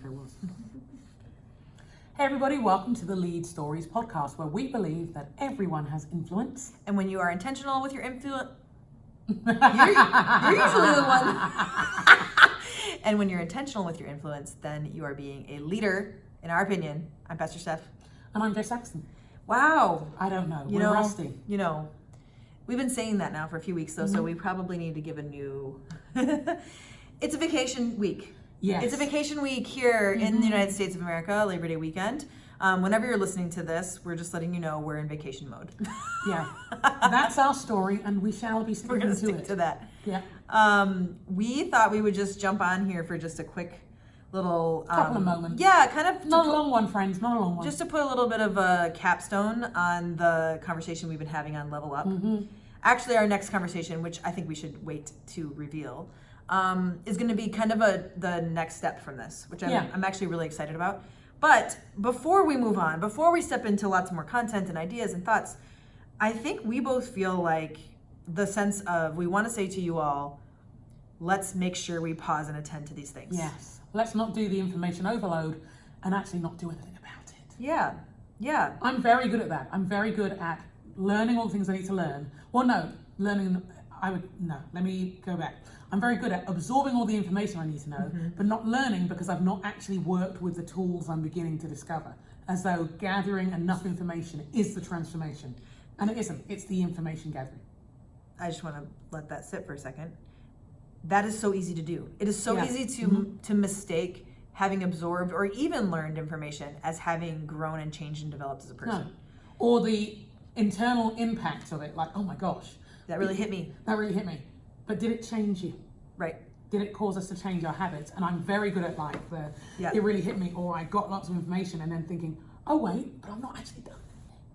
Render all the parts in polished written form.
sure it was. Hey everybody, welcome to the Lead Stories podcast, where we believe that everyone has influence. And when you are intentional with your influence, you're usually the one. And when you're intentional with your influence, then you are being a leader, in our opinion. I'm Pastor Steph. And I'm Joe Saxon. Wow. I don't know. We're rusty. We've been saying that now for a few weeks, though, so we probably need to give a new... It's a vacation week. Yes. It's a vacation week here in the United States of America, Labor Day weekend. Whenever you're listening to this, we're just letting you know we're in vacation mode. Yeah. That's our story, and we shall be sticking We're going to to stick it. to that. Yeah. We thought we would just jump on here for just a quick little... Couple of moments. Yeah, kind of... Not a long one, friends. Not a long one. Just to put a little bit of a capstone on the conversation we've been having on Level Up. Actually, our next conversation, which I think we should wait to reveal, is going to be kind of the next step from this, which I'm actually really excited about. But before we move on, before we step into lots more content and ideas and thoughts, I think we both feel like the sense of we want to say to you all, let's make sure we pause and attend to these things. Yes. Let's not do the information overload and actually not do anything about it. Yeah. Yeah. I'm very good at that. I'm very good at learning all the things I need to learn. Well, no, let me go back. I'm very good at absorbing all the information I need to know, but not learning because I've not actually worked with the tools I'm beginning to discover, as though gathering enough information is the transformation. And it isn't, it's the information gathering. I just want to let that sit for a second. That is so easy to do. It is so easy to mistake having absorbed or even learned information as having grown and changed and developed as a person. No. Or the internal impact of it, like, oh my gosh. That really hit me. That really hit me. But did it change you? Right. Did it cause us to change our habits? And I'm very good at it really hit me, or I got lots of information and then thinking, oh wait, but I'm not actually done.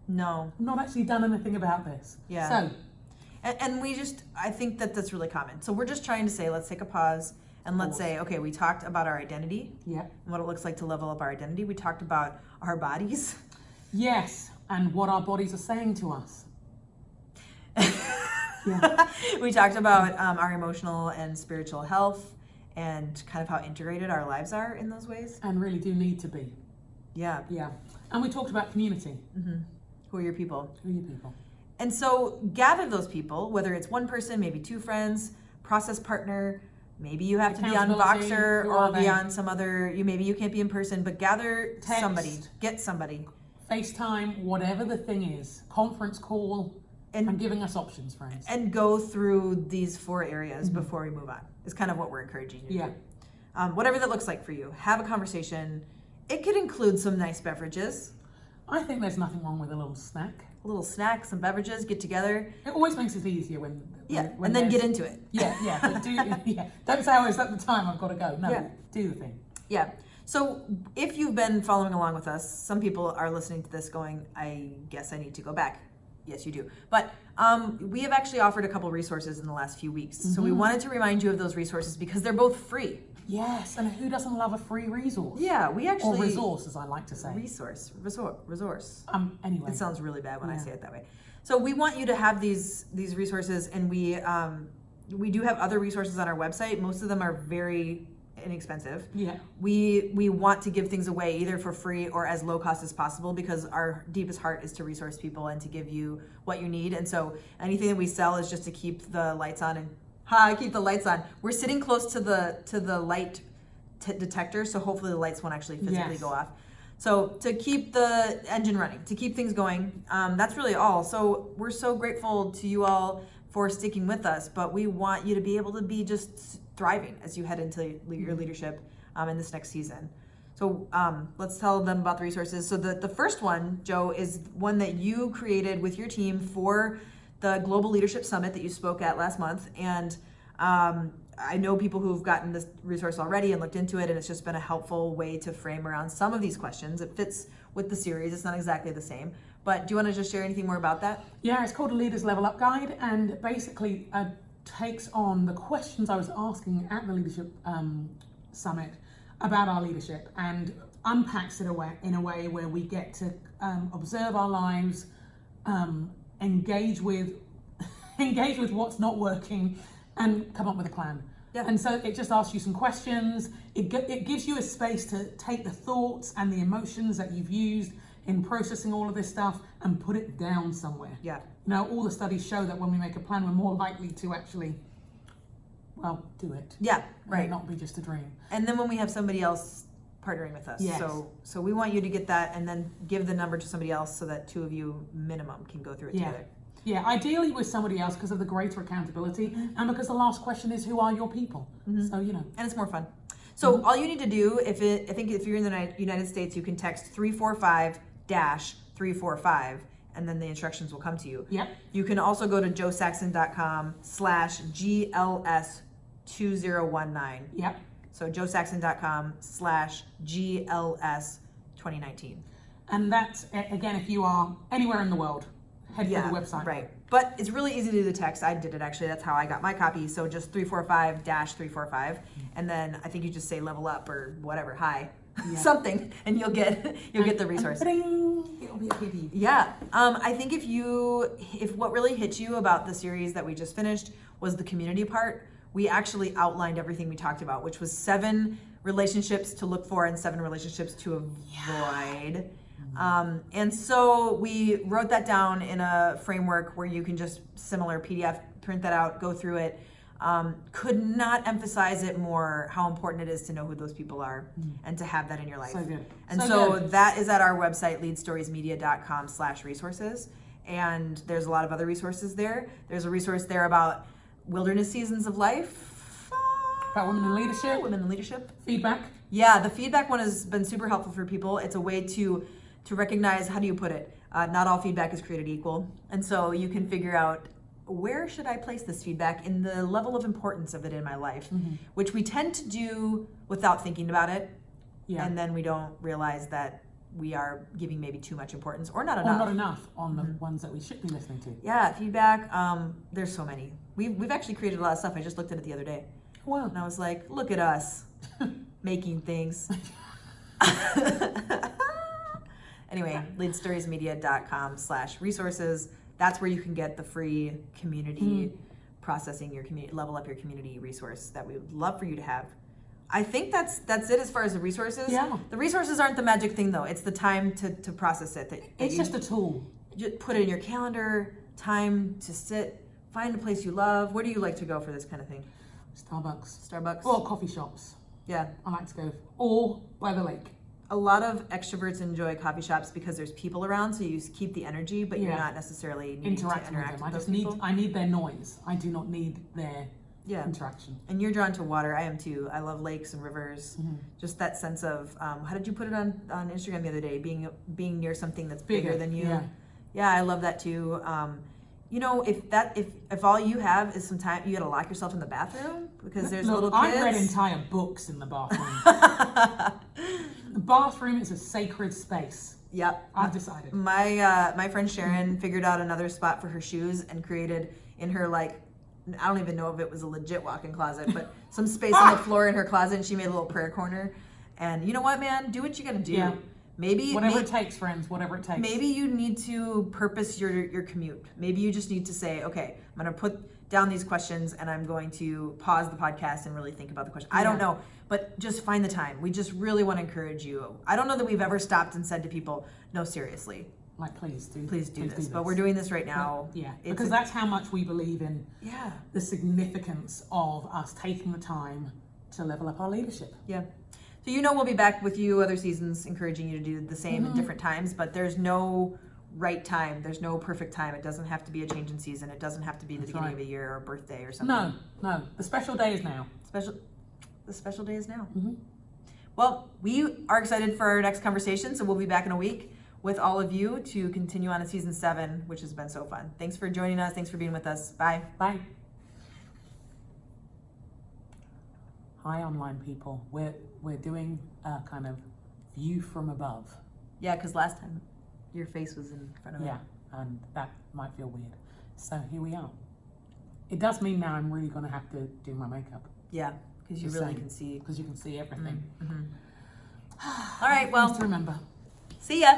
No. I'm not actually done anything about this. Yeah. So. And I think that's really common. So we're just trying to say, let's take a pause and let's say, okay, we talked about our identity. Yeah. And what it looks like to level up our identity. We talked about our bodies. Yes. And what our bodies are saying to us. We talked about our emotional and spiritual health and kind of how integrated our lives are in those ways. And really do need to be. Yeah. Yeah. And we talked about community. Who are your people? Who are your people? And so gather those people, whether it's one person, maybe two friends, process partner, maybe you have to be on Voxer or be on some other, maybe you can't be in person, but gather somebody, get somebody. FaceTime, whatever the thing is, conference call, and giving us options, friends. And go through these 4 areas before we move on, is kind of what we're encouraging you to do. Whatever that looks like for you, have a conversation. It could include some nice beverages. I think there's nothing wrong with a little snack. A little snack, some beverages, get together. It always makes it easier when and then get into it. But don't say, oh, it's at the time, I've got to go. No, do the thing. Yeah. So if you've been following along with us, some people are listening to this going, I guess I need to go back. Yes, you do. But we have actually offered a couple resources in the last few weeks. So we wanted to remind you of those resources because they're both free. Yes, and who doesn't love a free resource? Yeah, we actually... Or resource, as I like to say. Resource. Anyway. It sounds really bad when I say it that way. So we want you to have these resources, and we do have other resources on our website. Most of them are very inexpensive. Yeah. We want to give things away either for free or as low cost as possible because our deepest heart is to resource people and to give you what you need. And so anything that we sell is just to keep the lights on and keep the lights on. We're sitting close to the light detector, so hopefully the lights won't actually physically go off. So to keep the engine running, to keep things going, that's really all. So we're so grateful to you all for sticking with us, but we want you to be able to be just thriving as you head into your leadership in this next season. So let's tell them about the resources. So the first one, Joe, is one that you created with your team for the Global Leadership Summit that you spoke at last month. And I know people who've gotten this resource already and looked into it, and it's just been a helpful way to frame around some of these questions. It fits with the series. It's not exactly the same. But do you want to just share anything more about that? Yeah, it's called a Leaders Level Up Guide, and basically takes on the questions I was asking at the Leadership Summit about our leadership and unpacks it in a way where we get to observe our lives, engage with what's not working, and come up with a plan. Yeah. And so it just asks you some questions. It gives you a space to take the thoughts and the emotions that you've used in processing all of this stuff and put it down somewhere. Yeah. You know, all the studies show that when we make a plan, we're more likely to actually, well, do it. Yeah, And right. it not be just a dream. And then when we have somebody else partnering with us. Yes. So we want you to get that and then give the number to somebody else so that two of you minimum can go through it together. Yeah, ideally with somebody else because of the greater accountability and because the last question is, who are your people? So, you know. And it's more fun. So all you need to do, I think if you're in the United States, you can text 345-345 and then the instructions will come to you. Yep. You can also go to joesaxon.com/GLS2019. Yep. So joesaxon.com/GLS2019. And that's, again, if you are anywhere in the world, head to the website. Right. But it's really easy to do the text. I did it actually. That's how I got my copy. So just 345-345. And then I think you just say level up or whatever, hi, something, and you'll get the resource. It'll be a goodie. Yeah. I think if what really hit you about the series that we just finished was the community part, we actually outlined everything we talked about, which was 7 relationships to look for and 7 relationships to avoid. And so we wrote that down in a framework where you can just similar PDF, print that out, go through it. Could not emphasize it more how important it is to know who those people are and to have that in your life. So good. And So so good. that is at our website, leadstoriesmedia.com/resources. And there's a lot of other resources there. There's a resource there about wilderness seasons of life. About women in leadership. Women in leadership. Feedback. Yeah, the feedback one has been super helpful for people. It's a way to recognize, how do you put it? Not all feedback is created equal. And so you can figure out, where should I place this feedback in the level of importance of it in my life, which we tend to do without thinking about it. Yeah. And then we don't realize that we are giving maybe too much importance or not Or enough. not enough on the ones that we should be listening to. Yeah, feedback. There's so many. We've actually created a lot of stuff. I just looked at it the other day. Wow. And I was like, look at us making things. Anyway, leadstoriesmedia.com/resources. That's where you can get the free community processing your community, level up your community resource that we would love for you to have. I think that's it as far as the resources. Yeah. The resources aren't the magic thing though. It's the time to process it. It's just a tool. You put it in your calendar, time to sit, find a place you love. Where do you like to go for this kind of thing? Starbucks. Starbucks? Or coffee shops. Yeah. I like to go. Or by the lake. A lot of extroverts enjoy coffee shops because there's people around, so you keep the energy, but you're not necessarily needing Interacting to with interact them. with those people. I need their noise. I do not need their interaction. And you're drawn to water. I am too. I love lakes and rivers. Just that sense of how did you put it on Instagram the other day? Being near something that's bigger than you. Yeah, I love that too. You know, if all you have is some time, you got to lock yourself in the bathroom because there's little kids. I've read entire books in the bathroom. The bathroom is a sacred space. Yep. I've decided. My friend Sharon figured out another spot for her shoes and created in her, like, I don't even know if it was a legit walk-in closet, but some space on the floor in her closet, and she made a little prayer corner. And you know what, man? Do what you gotta do. Yeah. Maybe Whatever it takes, friends. Whatever it takes. Maybe you need to purpose your commute. Maybe you just need to say, okay, I'm gonna put down these questions and I'm going to pause the podcast and really think about the question. I don't know, but just find the time. We just really want to encourage you. I don't know that we've ever stopped and said to people, no, seriously. Like, please do this. But we're doing this right now. Yeah, because that's how much we believe in Yeah. the significance of us taking the time to level up our leadership. Yeah. So you know we'll be back with you other seasons, encouraging you to do the same at different times, but there's no right time. There's no perfect time. It doesn't have to be a change in season. It doesn't have to be the beginning of a year or a birthday or something. No. The special day is now. The special day is now. Well, we are excited for our next conversation, so we'll be back in a week with all of you to continue on to season 7, which has been so fun. Thanks for joining us. Thanks for being with us. Bye. Bye. Hi, online people. We're doing a kind of view from above. Yeah, because last time your face was in front of it. Yeah, and that might feel weird. So here we are. It does mean now I'm really going to have to do my makeup. Yeah, because you really can see. Because you can see everything. All right, well, Just remember. see ya.